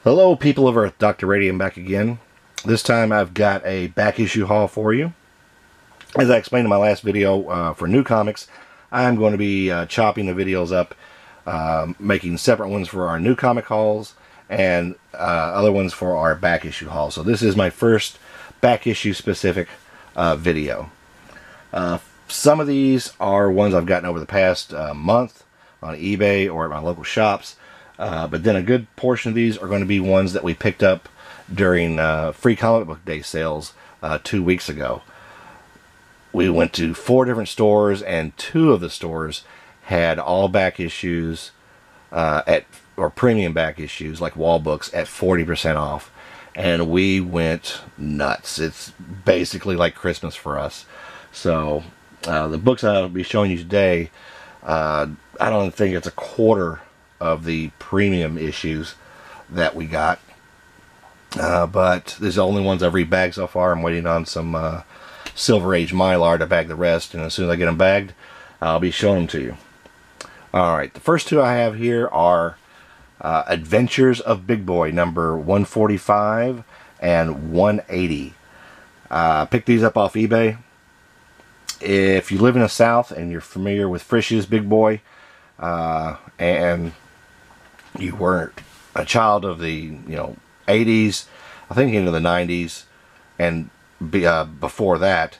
Hello people of Earth, Dr. Radium back again. This time I've got a back issue haul for you. As I explained in my last video, for new comics, I'm going to be chopping the videos up, making separate ones for our new comic hauls and other ones for our back issue haul. So this is my first back issue specific video. Some of these are ones I've gotten over the past month on eBay or at my local shops. But then a good portion of these are going to be ones that we picked up during free comic book day sales 2 weeks ago. We went to 4 different stores, and 2 of the stores had all back issues or premium back issues like wall books at 40% off, and we went nuts. It's basically like Christmas for us. So the books I'll be showing you today, I don't think it's a quarter of the premium issues that we got, but these are the only ones I've rebagged so far. I'm waiting on some Silver Age Mylar to bag the rest, and as soon as I get them bagged, I'll be showing them to you. Alright, the first 2 I have here are Adventures of Big Boy number 145 and 180. Picked these up off eBay. If you live in the South and you're familiar with Frisch's Big Boy, and you weren't a child of the 80s, I think into the 90s, and before that,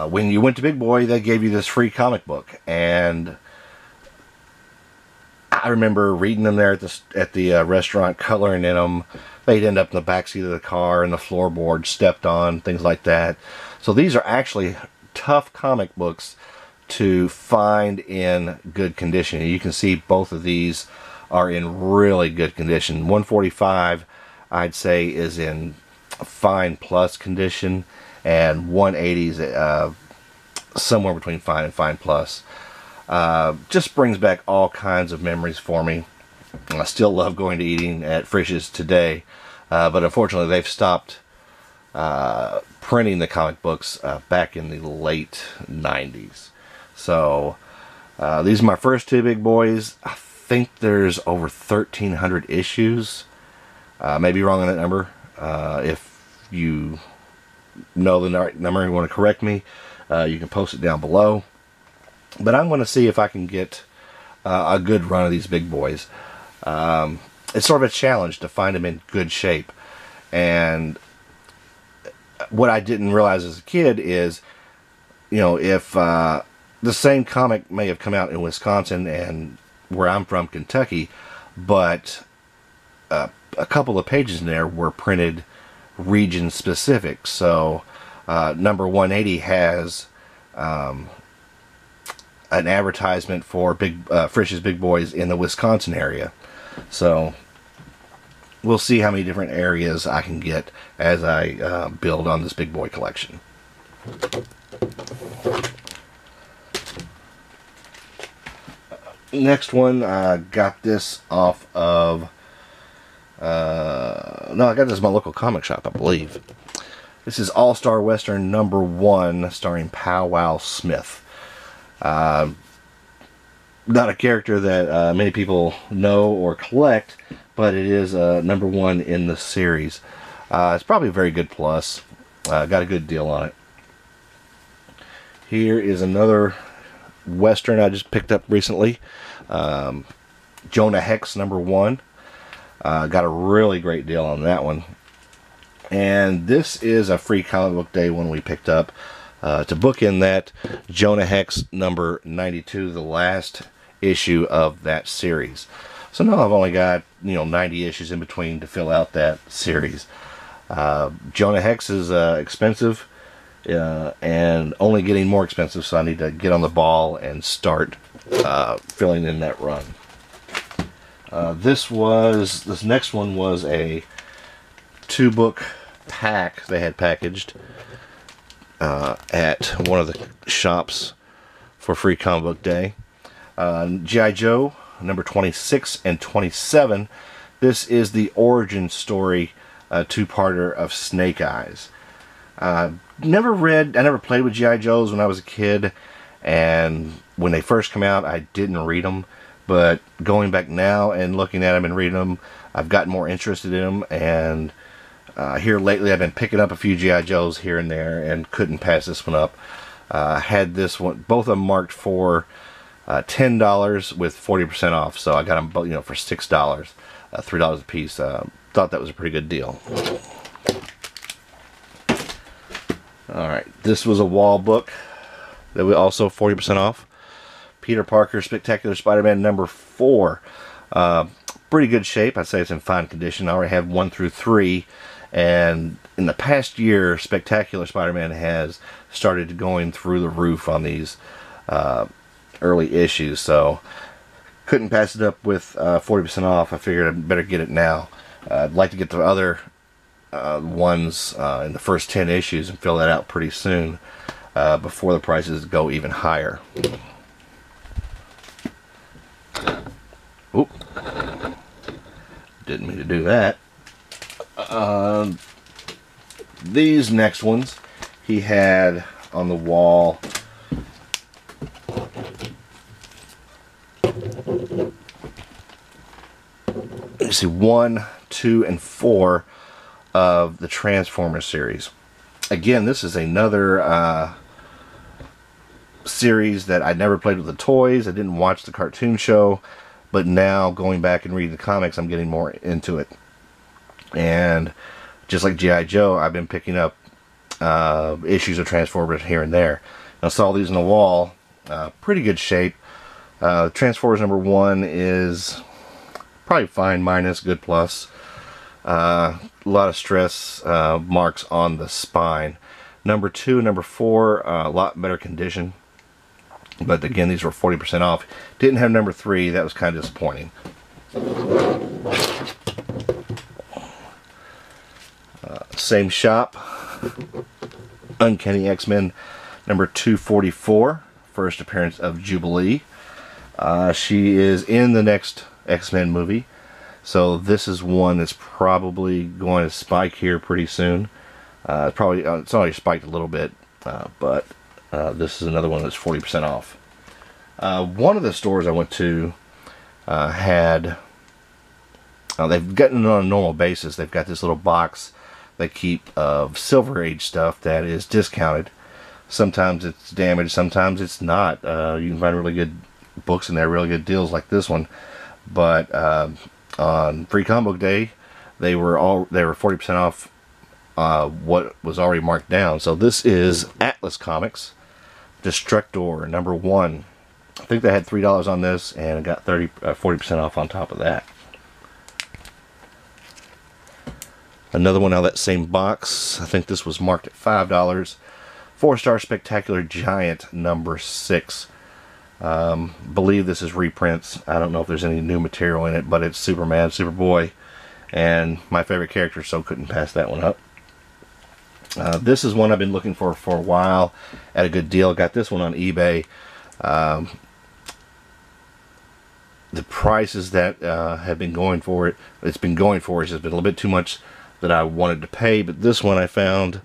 when you went to Big Boy, they gave you this free comic book, and I remember reading them there at the restaurant, coloring in them. They'd end up in the backseat of the car, and the floorboard stepped on, things like that. So these are actually tough comic books to find in good condition. You can see both of these are in really good condition. 145 I'd say is in fine plus condition, and 180 is somewhere between fine and fine plus. Just brings back all kinds of memories for me. I still love going to eating at Frisch's today, but unfortunately they've stopped printing the comic books back in the late 90s. So these are my first 2 big boys. I think there's over 1,300 issues. Maybe wrong on that number. If you know the right number and want to correct me, you can post it down below. But I'm going to see if I can get a good run of these big boys. It's sort of a challenge to find them in good shape. And what I didn't realize as a kid is, if the same comic may have come out in Wisconsin and where I'm from, Kentucky, but a couple of pages in there were printed region specific. So number 180 has an advertisement for Frisch's Big Boys in the Wisconsin area. So we'll see how many different areas I can get as I build on this big boy collection. Next one, I got this off of no, I got this in my local comic shop, I believe. This is All-Star Western number 1 starring Pow Wow Smith. Not a character that many people know or collect, but it is number 1 in the series. It's probably a very good plus. Got a good deal on it. Here is another Western I just picked up recently. Jonah Hex number 1. Got a really great deal on that one. And this is a free comic book day one we picked up. To bookend that, Jonah Hex number 92, the last issue of that series. So now I've only got 90 issues in between to fill out that series. Jonah Hex is expensive, and only getting more expensive, so I need to get on the ball and start filling in that run. This next one was a 2-book pack they had packaged at one of the shops for free comic book day. G.I. Joe number 26 and 27. This is the origin story 2-parter of Snake Eyes. I never played with G.I. Joes when I was a kid, and when they first come out I didn't read them, but going back now and looking at them and reading them, I've gotten more interested in them, and here lately I've been picking up a few G.I. Joes here and there and couldn't pass this one up. Had this one, both of them marked for $10 with 40% off, so I got them both, you know, for $6, $3 a piece. Thought that was a pretty good deal. Alright, this was a wall book that was also 40% off. Peter Parker Spectacular Spider-Man number 4. Pretty good shape. I'd say it's in fine condition. I already have 1 through 3, and in the past year, Spectacular Spider-Man has started going through the roof on these early issues, so couldn't pass it up with 40% off. I figured I'd better get it now. I'd like to get the other ones in the first 10 issues and fill that out pretty soon before the prices go even higher. Oop. Didn't mean to do that. These next ones he had on the wall. You see 1, 2, and 4 of the Transformers series. Again, this is another series that I never played with the toys. I didn't watch the cartoon show, but now going back and reading the comics, I'm getting more into it. And just like G.I. Joe, I've been picking up issues of Transformers here and there. I saw these on the wall. Pretty good shape. Transformers number 1 is probably fine minus, good plus. A lot of stress marks on the spine. Number 2 and number 4, a lot better condition. But again, these were 40% off. Didn't have number 3. That was kind of disappointing. Same shop. Uncanny X-Men number 244. First appearance of Jubilee. She is in the next X-Men movie. So this is one that's probably going to spike here pretty soon. It's already spiked a little bit, but this is another one that's 40% off. One of the stores I went to had, they've gotten it on a normal basis. They've got this little box they keep of Silver Age stuff that is discounted. Sometimes it's damaged, sometimes it's not. You can find really good books in there, really good deals like this one. But on Free Comic Book Day, they were 40% off what was already marked down. So this is Atlas Comics Destructor number 1. I think they had $3 on this, and got 40% off on top of that. Another one out of that same box. I think this was marked at $5. 4-star Spectacular Giant number 6. Believe this is reprints. I don't know if there's any new material in it, but it's Superman, Superboy, and my favorite character, so couldn't pass that one up. This is one I've been looking for a while at a good deal. Got this one on eBay. The prices that have been going for it, it's just been a little bit too much that I wanted to pay, but this one I found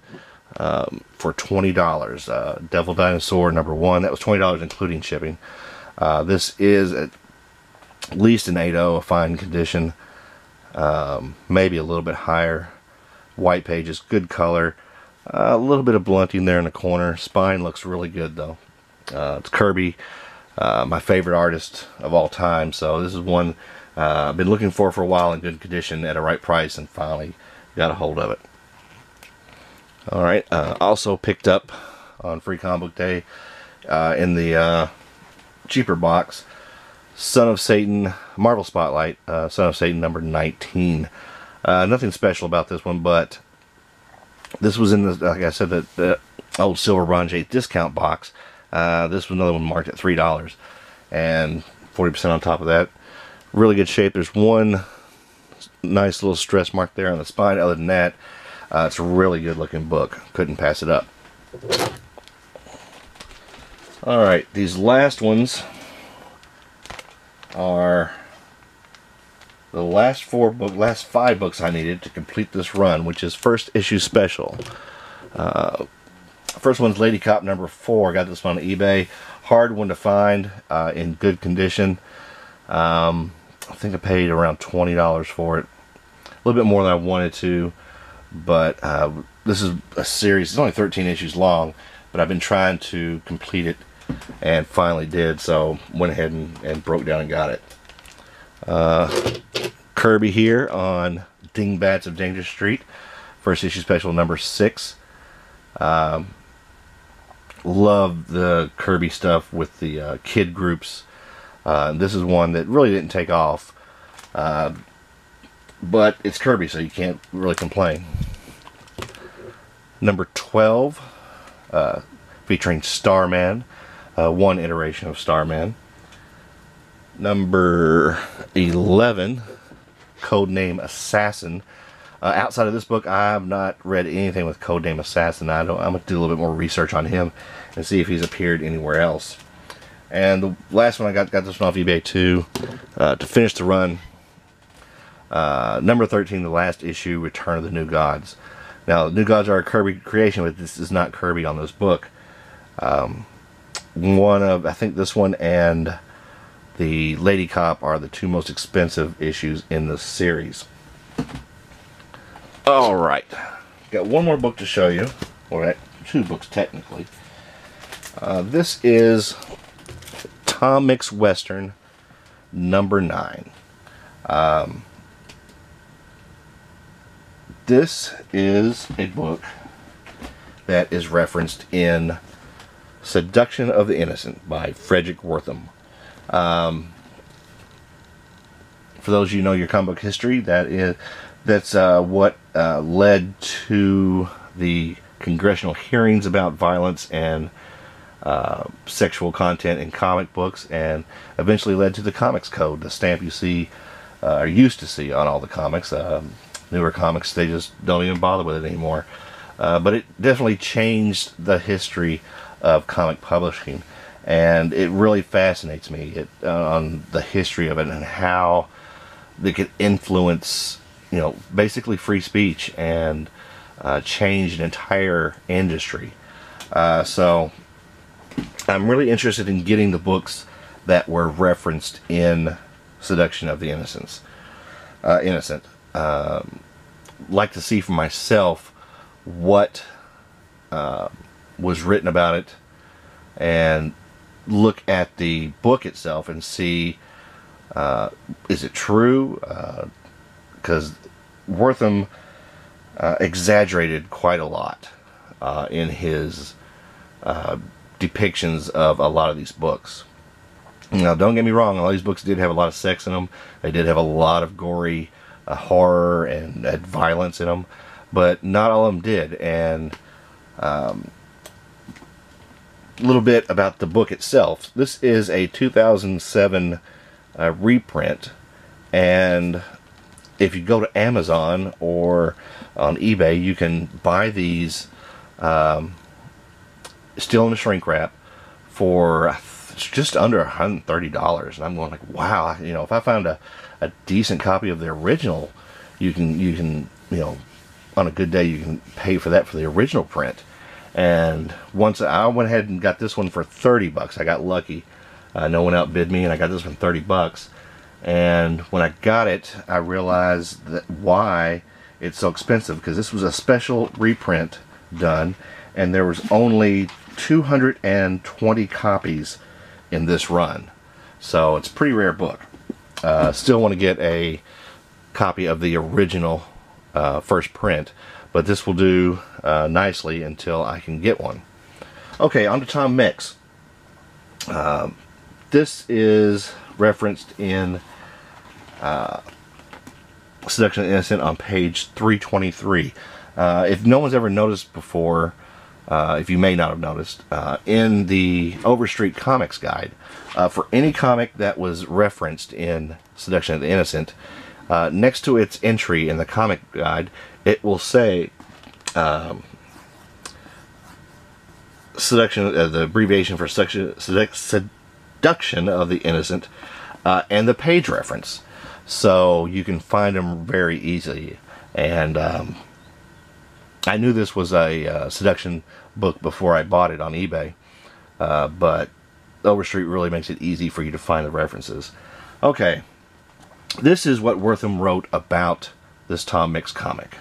for $20. Devil Dinosaur number 1. That was $20 including shipping. This is at least an 8.0, a fine condition, maybe a little bit higher. White pages, good color, a little bit of blunting there in the corner. Spine looks really good though. It's Kirby, my favorite artist of all time, so this is one I've been looking for a while in good condition at a right price, and finally got a hold of it. Alright, also picked up on Free Comic Book Day in the cheaper box, Son of Satan Marvel Spotlight, Son of Satan number 19. Nothing special about this one, but this was in the, like I said, the old Silver Bronze 8 discount box. This was another one marked at $3 and 40% on top of that. Really good shape. There's one nice little stress mark there on the spine. Other than that, it's a really good looking book. Couldn't pass it up. Alright, these last ones are the last 5 books I needed to complete this run, which is first issue special. First one's Lady Cop number 4. Got this one on eBay. Hard one to find, in good condition. I think I paid around $20 for it. A little bit more than I wanted to, but this is a series. It's only 13 issues long, but I've been trying to complete it and finally did, so went ahead and broke down and got it. Kirby here on Dingbats of Danger Street, first issue special number 6. Love the Kirby stuff with the kid groups. This is one that really didn't take off, but it's Kirby, so you can't really complain. Number 12, featuring Starman, one iteration of Starman. Number 11, Codename Assassin. Outside of this book, I have not read anything with Codename Assassin. I'm going to do a little bit more research on him and see if he's appeared anywhere else. And the last one I got this one off eBay too, to finish the run. Number 13, the last issue, Return of the New Gods. Now, the New Gods are a Kirby creation, but this is not Kirby on this book. I think this one and the Lady Cop are the two most expensive issues in the series. Alright, got one more book to show you, or two books technically. This is Tom Mix Western number 9. This is a book that is referenced in Seduction of the Innocent by Frederick Wortham. For those of you who know your comic book history, that's what led to the congressional hearings about violence and sexual content in comic books, and eventually led to the Comics Code, the stamp you see or used to see on all the comics. Newer comics, they just don't even bother with it anymore. But it definitely changed the history of comic publishing, and it really fascinates me on the history of it and how they could influence, basically free speech and change an entire industry. So I'm really interested in getting the books that were referenced in Seduction of the Innocent. Like to see for myself what was written about it, and look at the book itself and see, is it true? Because Wortham exaggerated quite a lot in his depictions of a lot of these books. Now, don't get me wrong, all these books did have a lot of sex in them. They did have a lot of gory horror and violence in them, but not all of them did. And a little bit about the book itself. This is a 2007 reprint, and if you go to Amazon or on eBay, you can buy these still in the shrink wrap for just under $130. And I'm going like, wow, if I found a decent copy of the original, you can on a good day you can pay for that for the original print. And once I went ahead and got this one for $30, I got lucky. No one outbid me, and I got this one $30. And when I got it, I realized that why it's so expensive, because this was a special reprint done, and there was only 220 copies in this run. So it's a pretty rare book. Still want to get a copy of the original first print, but this will do nicely until I can get one. Okay, on to Tom Mix. This is referenced in Seduction of the Innocent on page 323. If no one's ever noticed before, if you may not have noticed, in the Overstreet Comics Guide, for any comic that was referenced in Seduction of the Innocent, next to its entry in the comic guide, it will say Seduction, the abbreviation for Seduction of the Innocent, and the page reference, so you can find them very easily. And I knew this was a Seduction book before I bought it on eBay, but Overstreet really makes it easy for you to find the references. Okay, this is what Wortham wrote about this Tom Mix comic.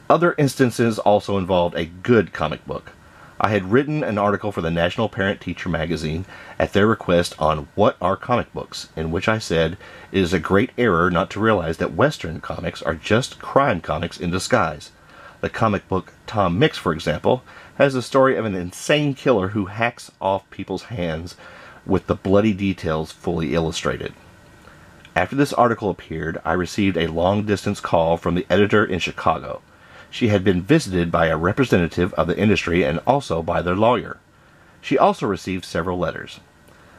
Other instances also involved a good comic book. I had written an article for the National Parent Teacher magazine at their request on what are comic books, in which I said it is a great error not to realize that Western comics are just crime comics in disguise. The comic book Tom Mix, for example, has the story of an insane killer who hacks off people's hands with the bloody details fully illustrated. After this article appeared, I received a long-distance call from the editor in Chicago. She had been visited by a representative of the industry and also by their lawyer. She also received several letters.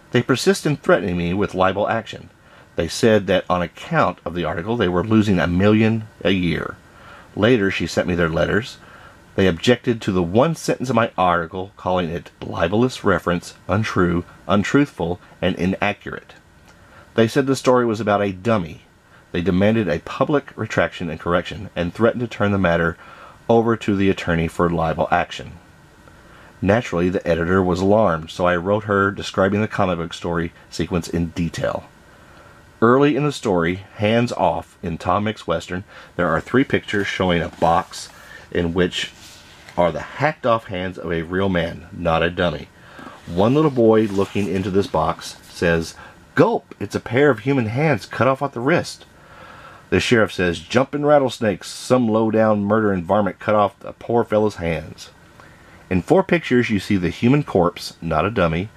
They persist in threatening me with libel action. They said that on account of the article they were losing $1 million a year. Later she sent me their letters. They objected to the one sentence of my article, calling it libelous reference, untrue, untruthful, and inaccurate. They said the story was about a dummy. They demanded a public retraction and correction, and threatened to turn the matter over to the attorney for libel action. Naturally, the editor was alarmed, so I wrote her describing the comic book story sequence in detail. Early in the story, Hands Off, in Tom Mix Western, there are 3 pictures showing a box in which are the hacked off hands of a real man, not a dummy. One little boy looking into this box says, "Gulp, it's a pair of human hands cut off at the wrist." The sheriff says, "Jumping rattlesnakes, some low-down murdering varmint cut off the poor fellow's hands." In 4 pictures you see the human corpse, not a dummy,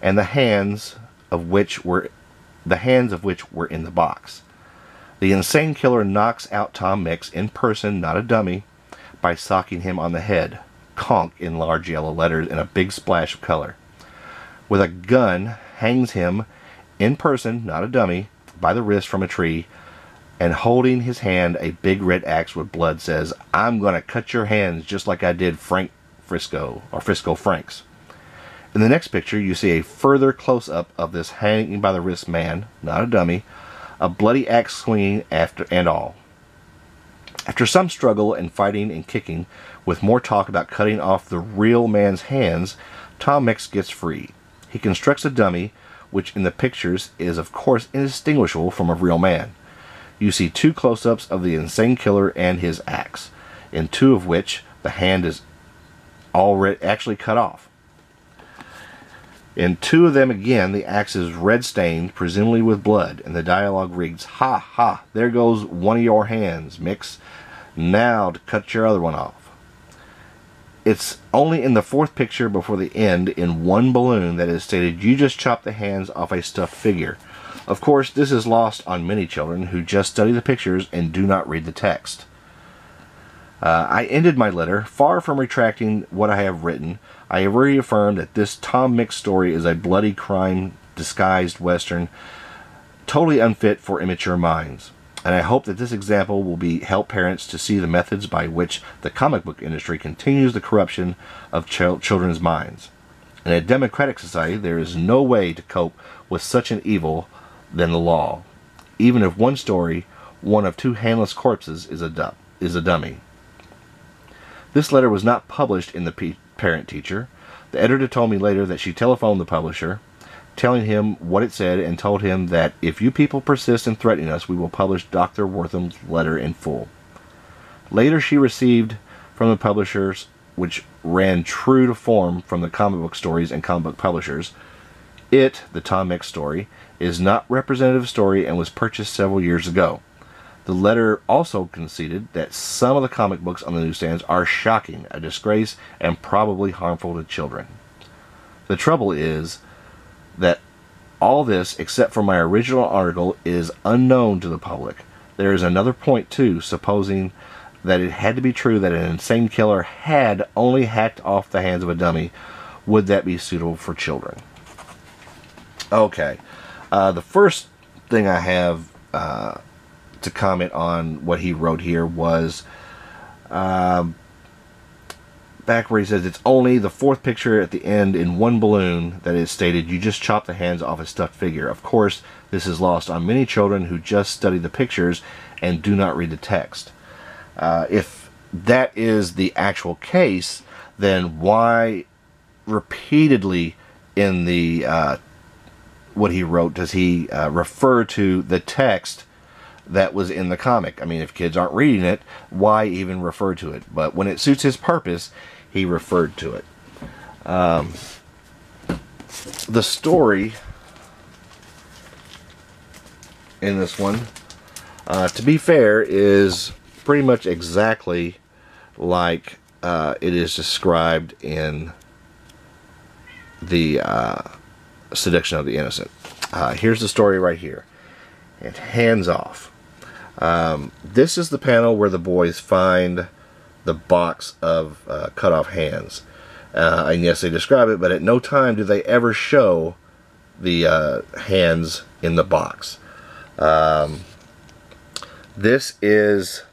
and the hands of which were in the box. The insane killer knocks out Tom Mix in person, not a dummy, by socking him on the head. Conk in large yellow letters and a big splash of color. With a gun, hangs him in person, not a dummy, by the wrist from a tree, and holding his hand a big red axe with blood says, "I'm gonna cut your hands just like I did Frank Frisco, or Frisco Franks." In the next picture you see a further close-up of this hanging by the wrist man, not a dummy, a bloody axe swinging and all. After some struggle and fighting and kicking, with more talk about cutting off the real man's hands, Tom Mix gets free. He constructs a dummy, which in the pictures is of course indistinguishable from a real man. You see 2 close-ups of the insane killer and his axe, in 2 of which the hand is already actually cut off. In 2 of them again, the axe is red-stained, presumably with blood, and the dialogue reads, "Ha ha, there goes one of your hands, Mix. Now to cut your other one off." It's only in the 4th picture before the end, in one balloon, that is stated, "You just chopped the hands off a stuffed figure." Of course, this is lost on many children who just study the pictures and do not read the text. I ended my letter, far from retracting what I have written. I have reaffirmed that this Tom Mix story is a bloody crime disguised Western, totally unfit for immature minds. And I hope that this example will help parents to see the methods by which the comic book industry continues the corruption of children's minds. In a democratic society, there is no way to cope with such an evil than the law, even if one story, one of 2 handless corpses, is a dummy. This letter was not published in the Parent Teacher. The editor told me later that she telephoned the publisher, telling him what it said, and told him that if you people persist in threatening us, we will publish Dr. Wortham's letter in full. Later she received from the publishers, which ran true to form from the comic book stories and comic book publishers. It, the Tom Mix story, is not representative story and was purchased several years ago. The letter also conceded that some of the comic books on the newsstands are shocking, a disgrace, and probably harmful to children. The trouble is that all this, except for my original article, is unknown to the public. There is another point too, supposing that it had to be true that an insane killer had only hacked off the hands of a dummy. Would that be suitable for children? Okay, the first thing I have to comment on what he wrote here was back where he says it's only the 4th picture at the end in one balloon that is stated, "You just chopped the hands off a stuffed figure." Of course, this is lost on many children who just study the pictures and do not read the text. If that is the actual case, then why repeatedly in the what he wrote does he refer to the text that was in the comic. I mean, if kids aren't reading it, why even refer to it? But when it suits his purpose, he referred to it. The story in this one, to be fair, is pretty much exactly like it is described in the Seduction of the Innocent. Here's the story right here. And hands off. This is the panel where the boys find the box of cut off hands. And yes, they describe it, but at no time do they ever show the hands in the box. This is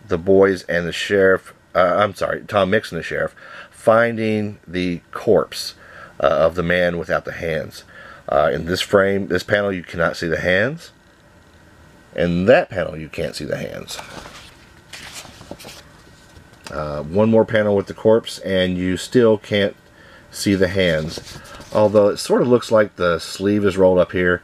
the boys and the sheriff, I'm sorry, Tom Mix and the sheriff, finding the corpse of the man without the hands. In this frame, this panel, you cannot see the hands. In that panel, you can't see the hands. One more panel with the corpse, and you still can't see the hands. Although it sort of looks like the sleeve is rolled up here.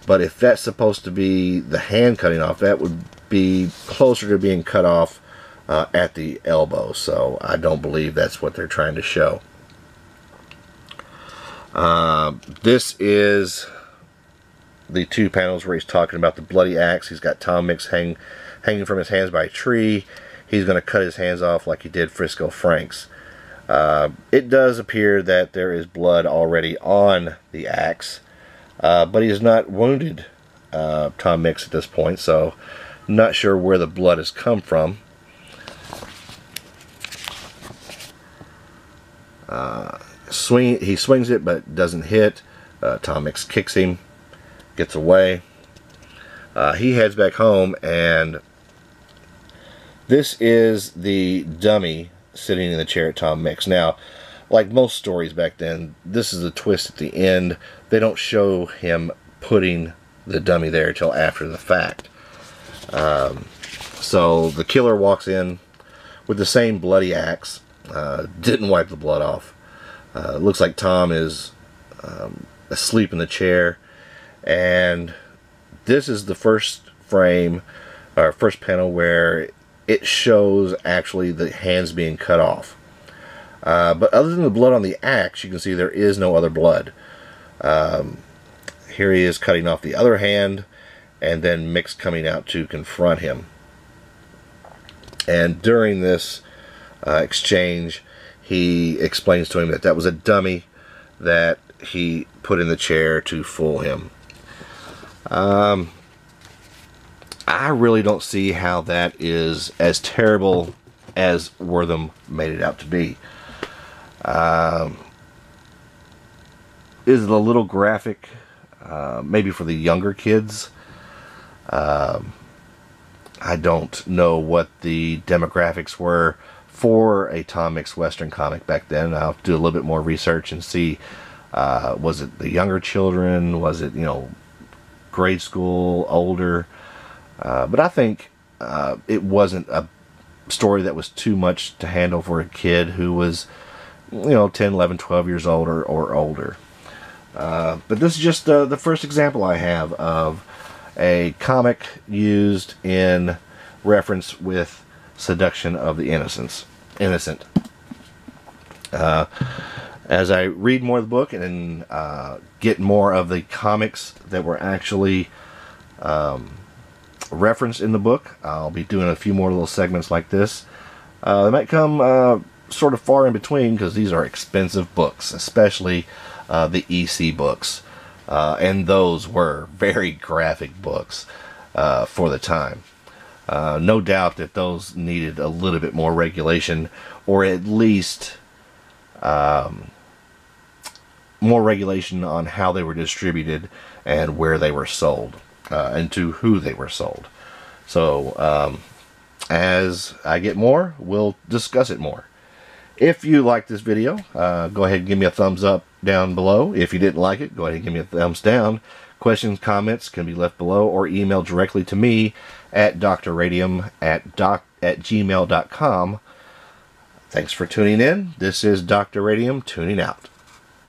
But if that's supposed to be the hand cutting off, that would be closer to being cut off at the elbow. So I don't believe that's what they're trying to show. This is the two panels where he's talking about the bloody axe. He's got Tom Mix hanging from his hands by a tree. He's going to cut his hands off like he did Frisco Frank's. It does appear that there is blood already on the axe, but he is not wounded, Tom Mix, at this point, so not sure where the blood has come from. He swings it, but doesn't hit. Tom Mix kicks him, gets away. He heads back home, and this is the dummy sitting in the chair at Tom Mix. Now, like most stories back then, this is a twist at the end. They don't show him putting the dummy there until after the fact. So the killer walks in with the same bloody axe. Didn't wipe the blood off. Looks like Tom is asleep in the chair, and this is the first frame, or first panel, where it shows actually the hands being cut off. But other than the blood on the axe, you can see there is no other blood. Here he is cutting off the other hand, and then Mix coming out to confront him. And during this exchange, he explains to him that that was a dummy that he put in the chair to fool him. I really don't see how that is as terrible as Wortham made it out to be. Is it a little graphic? Maybe for the younger kids. I don't know what the demographics were for a Tom Mix Western comic back then. I'll do a little bit more research and see, was it the younger children? Was it, you know, grade school, older? But I think it wasn't a story that was too much to handle for a kid who was, you know, 10, 11, 12 years old or older. But this is just the first example I have of a comic used in reference with Seduction of the Innocent. As I read more of the book and get more of the comics that were actually referenced in the book, I'll be doing a few more little segments like this. They might come sort of far in between, because these are expensive books, especially the EC books, and those were very graphic books for the time. No doubt that those needed a little bit more regulation, or at least more regulation on how they were distributed and where they were sold, and to who they were sold. So as I get more, we'll discuss it more. If you like this video, go ahead and give me a thumbs up down below. If you didn't like it, go ahead and give me a thumbs down. Questions, comments can be left below, or email directly to me at drradium@gmail.com. Thanks for tuning in. This is Dr. Radium tuning out.